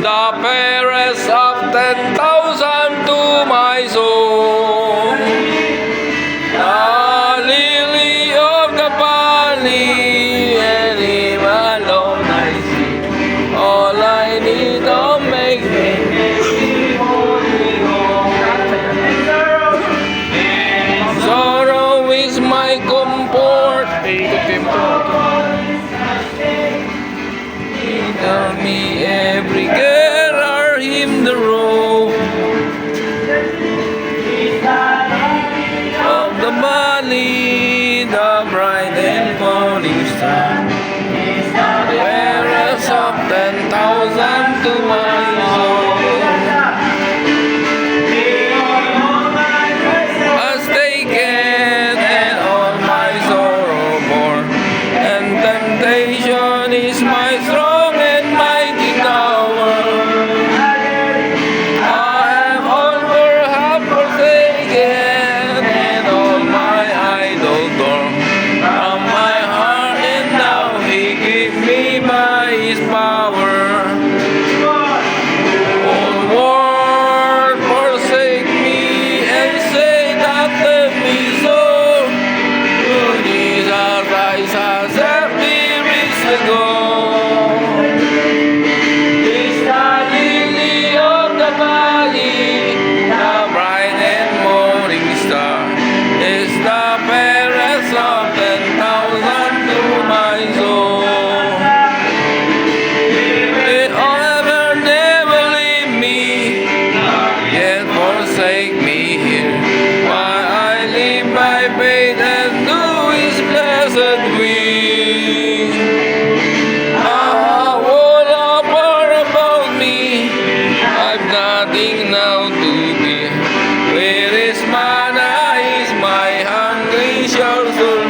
the fairest of 10,000 to my soul. The lily of the valley, and him alone I see. All I need to make me happy, Holy Ghost. Sorrow is my comfort. Tell me every care are him the road of the valley, the bright and morning star, fairest of 10,000 to my soul. Has taken and all my sorrow bore, and temptation is my strong power. All world forsake me and say that let me so. Jesus Christ has helped me reach the goal. It's the lily of the valley, the bright and morning star. It's the fairest of 10,000 to my soul. Forsake me here, while I live by faith and do His blessed will. All apart about me, I've nothing now to give. Where is manna is my hungry soul.